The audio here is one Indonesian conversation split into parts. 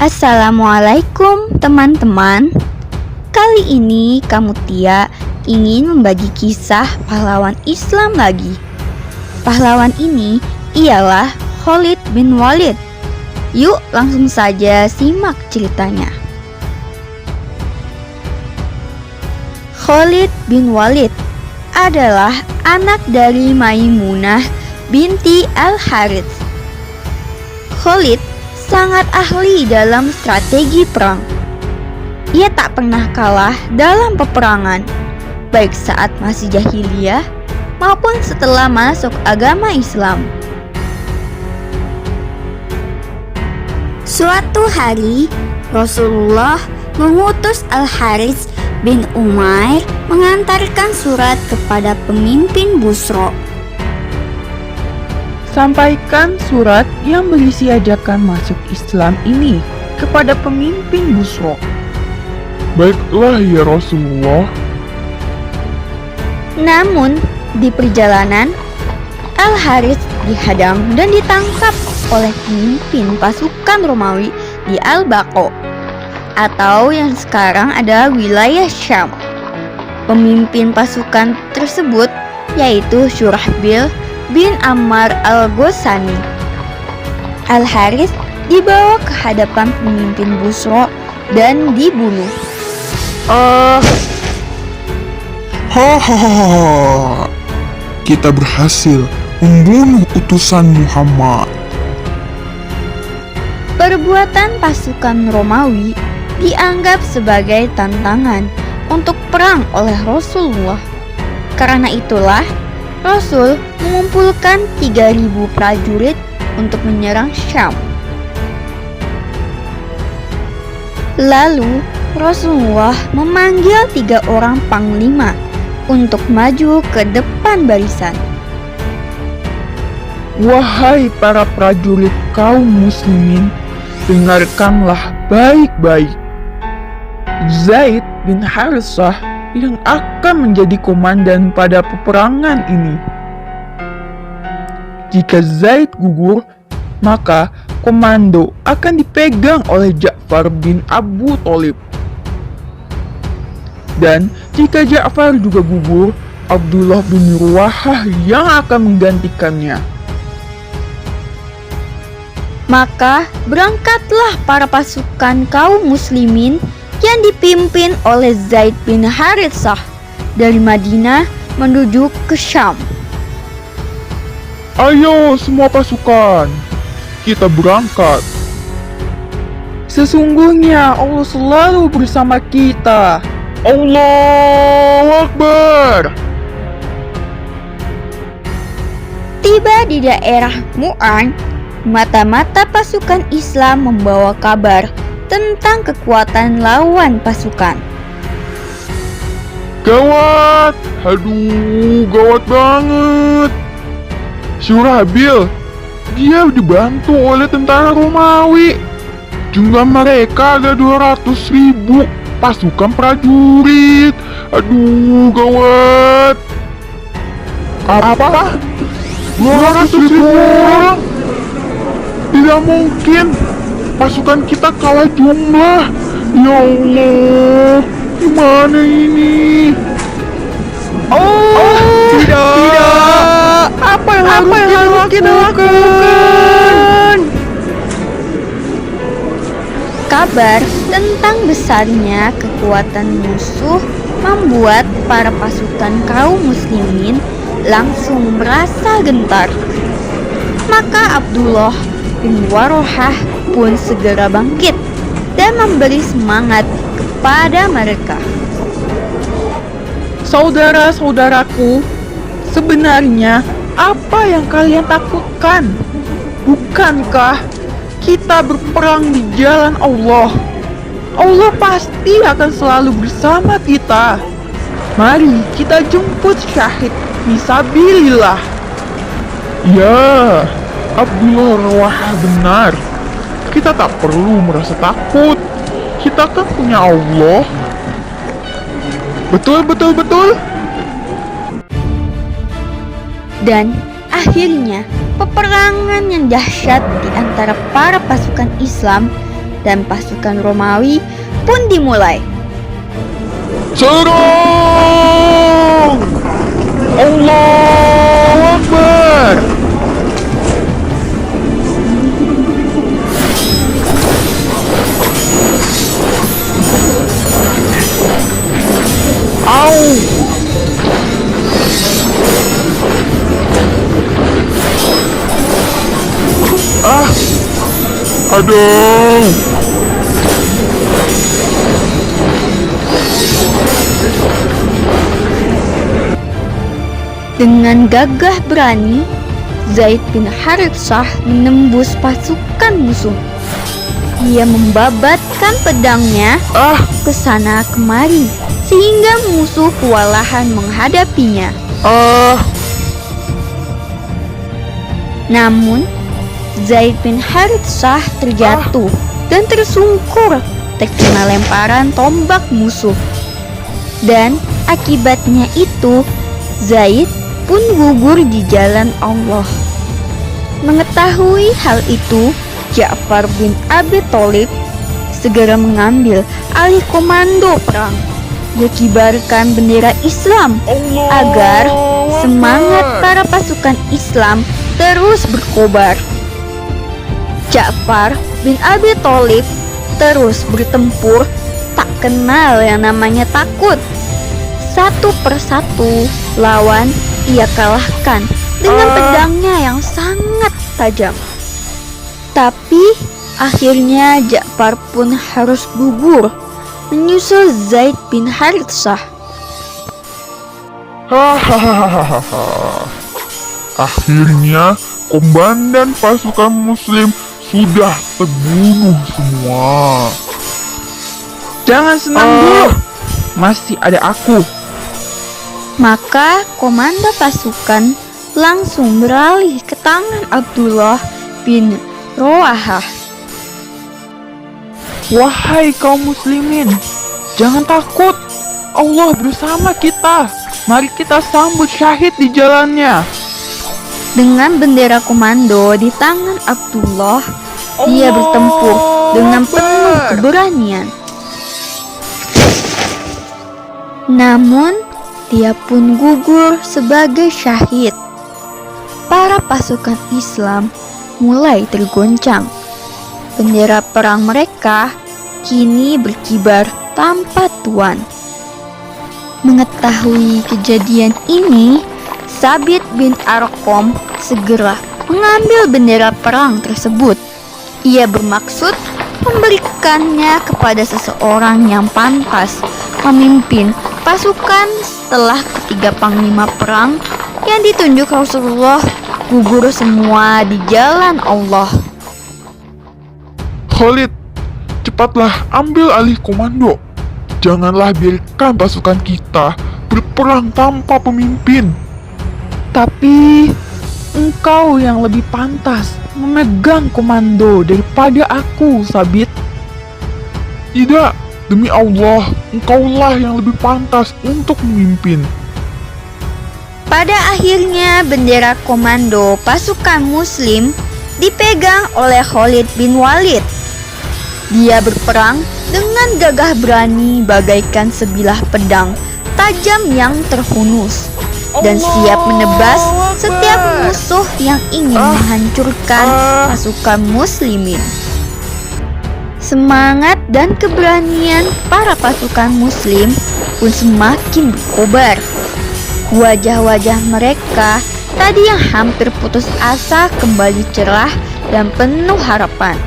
Assalamualaikum teman-teman. Kali ini Kamutia ingin membagi kisah pahlawan Islam lagi. Pahlawan ini ialah Khalid bin Walid. Yuk langsung saja simak ceritanya. Khalid bin Walid adalah anak dari Maimunah binti Al-Harits. Khalid sangat ahli dalam strategi perang. Ia tak pernah kalah dalam peperangan, baik saat masih jahiliyah maupun setelah masuk agama Islam. Suatu hari, Rasulullah mengutus Al-Harits bin Umair mengantarkan surat kepada pemimpin Busra. Sampaikan surat yang berisi ajakan masuk Islam ini kepada pemimpin Busra. Baiklah ya Rasulullah. Namun, di perjalanan, Al-Harits dihadang dan ditangkap oleh pemimpin pasukan Romawi di Al-Baqo, atau yang sekarang adalah wilayah Syam. Pemimpin pasukan tersebut yaitu Syurahbil bin Ammar al-Ghazani. Al-Harits dibawa ke hadapan pemimpin Busra dan dibunuh. Hahaha. Kita berhasil membunuh utusan Muhammad. Perbuatan pasukan Romawi dianggap sebagai tantangan untuk perang oleh Rasulullah. Karena itulah Rasul mengumpulkan 3.000 prajurit untuk menyerang Syam. Lalu Rasulullah memanggil 3 orang panglima untuk maju ke depan barisan. Wahai para prajurit kaum muslimin, dengarkanlah baik-baik. Zaid bin Harithah yang akan menjadi komandan pada peperangan ini. Jika Zaid gugur, maka komando akan dipegang oleh Ja'far bin Abu Thalib. Dan jika Ja'far juga gugur, Abdullah bin Ruwahah yang akan menggantikannya. Maka berangkatlah para pasukan kaum muslimin yang dipimpin oleh Zaid bin Harithah dari Madinah menuju ke Syam. Ayo semua pasukan, kita berangkat. Sesungguhnya Allah selalu bersama kita. Allahu Akbar. Tiba di daerah Mu'an, mata-mata pasukan Islam membawa kabar tentang kekuatan lawan pasukan. Gawat, aduh gawat banget. Syurahbil, dia dibantu oleh tentara Romawi. Jumlah mereka ada 200.000 pasukan prajurit. Aduh gawat. Apa? 200.000 orang? Tidak mungkin. Pasukan kita kalah jumlah. Ya Allah, gimana ini? Tidak. Apa yang harus kita lakukan? Kabar tentang besarnya kekuatan musuh membuat para pasukan kaum muslimin langsung merasa gentar. Maka Abdullah bin Warohah pun segera bangkit dan memberi semangat kepada mereka. Saudara-saudaraku, sebenarnya apa yang kalian takutkan? Bukankah kita berperang di jalan Allah? Allah pasti akan selalu bersama kita. Mari kita jemput syahid fisabilillah. Ya, Abdullah Ruwahah benar. Kita tak perlu merasa takut. Kita kan punya Allah. Betul. Dan akhirnya peperangan yang dahsyat di antara para pasukan Islam dan pasukan Romawi pun dimulai. Serang! Allahu Akbar! Au! Ah! Aduh! Dengan gagah berani, Zaid bin Haritsah menembus pasukan musuh. Ia membabatkan pedangnya ke sana kemari sehingga musuh kewalahan menghadapinya. Namun, Zaid bin Haritsah terjatuh dan tersungkur terkena lemparan tombak musuh. Dan akibatnya itu, Zaid pun gugur di jalan Allah. Mengetahui hal itu, Ja'far bin Abi Thalib segera mengambil alih komando perang. Dia kibarkan bendera Islam agar semangat para pasukan Islam terus berkobar. Ja'far bin Abi Thalib terus bertempur, tak kenal yang namanya takut. Satu persatu lawan ia kalahkan dengan pedangnya yang sangat tajam. Tapi akhirnya Ja'far pun harus gugur menyusul Zaid bin Haritsah. Hahaha. Akhirnya komandan pasukan muslim sudah terbunuh semua. Jangan senang dulu, masih ada aku. Maka komando pasukan langsung beralih ke tangan Abdullah bin Rawahah. Wahai kaum muslimin, jangan takut. Allah bersama kita. Mari kita sambut syahid di jalannya. Dengan bendera komando di tangan Abdullah, dia bertempur dengan penuh keberanian. Namun, dia pun gugur sebagai syahid. Para pasukan Islam mulai tergoncang. Bendera perang mereka kini berkibar tanpa tuan. Mengetahui kejadian ini, Sabit bin Arqam segera mengambil bendera perang tersebut. Ia bermaksud memberikannya kepada seseorang yang pantas memimpin pasukan setelah ketiga panglima perang yang ditunjuk Rasulullah gugur semua di jalan Allah. Khalid, cepatlah ambil alih komando. Janganlah biarkan pasukan kita berperang tanpa pemimpin. Tapi engkau yang lebih pantas memegang komando daripada aku, Sabit. Tidak, demi Allah, engkaulah yang lebih pantas untuk memimpin. Pada akhirnya bendera komando pasukan muslim dipegang oleh Khalid bin Walid. Dia berperang dengan gagah berani bagaikan sebilah pedang tajam yang terhunus dan siap menebas setiap musuh yang ingin menghancurkan pasukan muslimin. Semangat dan keberanian para pasukan muslim pun semakin berkobar. Wajah-wajah mereka tadi yang hampir putus asa kembali cerah dan penuh harapan.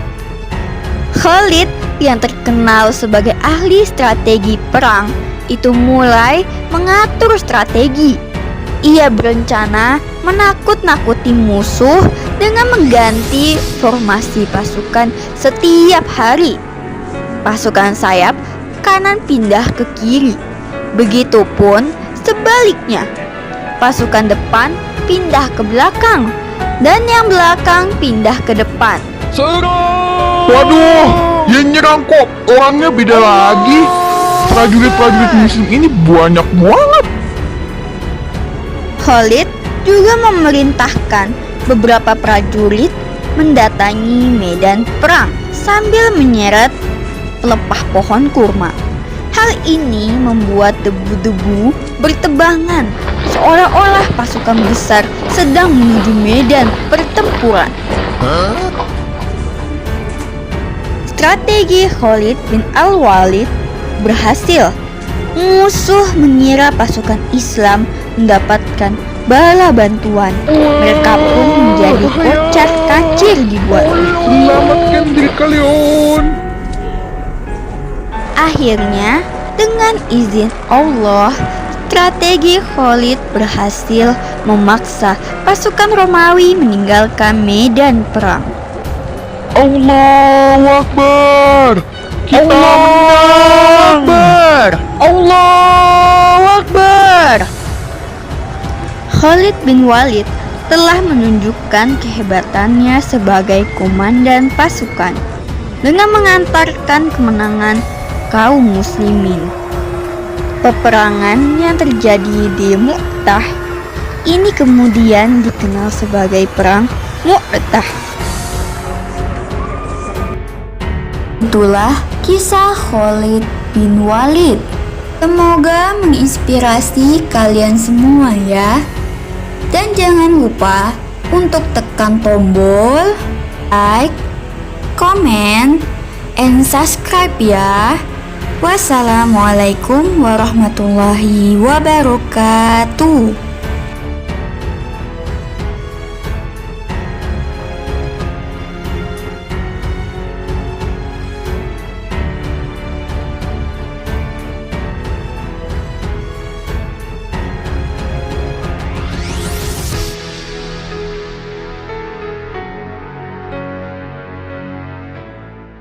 Khalid yang terkenal sebagai ahli strategi perang itu mulai mengatur strategi. Ia berencana menakut-nakuti musuh dengan mengganti formasi pasukan setiap hari. Pasukan sayap kanan pindah ke kiri. Begitupun sebaliknya. Pasukan depan pindah ke belakang dan yang belakang pindah ke depan. Serang! Waduh, yang nyerang kok orangnya beda lagi. Prajurit-prajurit muslim ini banyak banget. Khalid juga memerintahkan beberapa prajurit mendatangi medan perang sambil menyeret pelepah pohon kurma. Hal ini membuat debu-debu bertebangan, seolah-olah pasukan besar sedang menuju medan pertempuran. Strategi Khalid bin Al-Walid berhasil. Musuh mengira pasukan Islam mendapatkan bala bantuan. Mereka pun menjadi kocar kacir dibuatnya. Selamatkan diri kalian. Akhirnya, dengan izin Allah, strategi Khalid berhasil memaksa pasukan Romawi meninggalkan medan perang. Allahu Akbar. Kita menang. Allahu Akbar. Khalid bin Walid telah menunjukkan kehebatannya sebagai komandan pasukan dengan mengantarkan kemenangan kaum muslimin. Peperangan yang terjadi di Mu'tah ini kemudian dikenal sebagai Perang Mu'tah. Itulah kisah Khalid bin Walid. Semoga menginspirasi kalian semua ya. Dan jangan lupa untuk tekan tombol like, comment, and subscribe ya. Wassalamualaikum warahmatullahi wabarakatuh.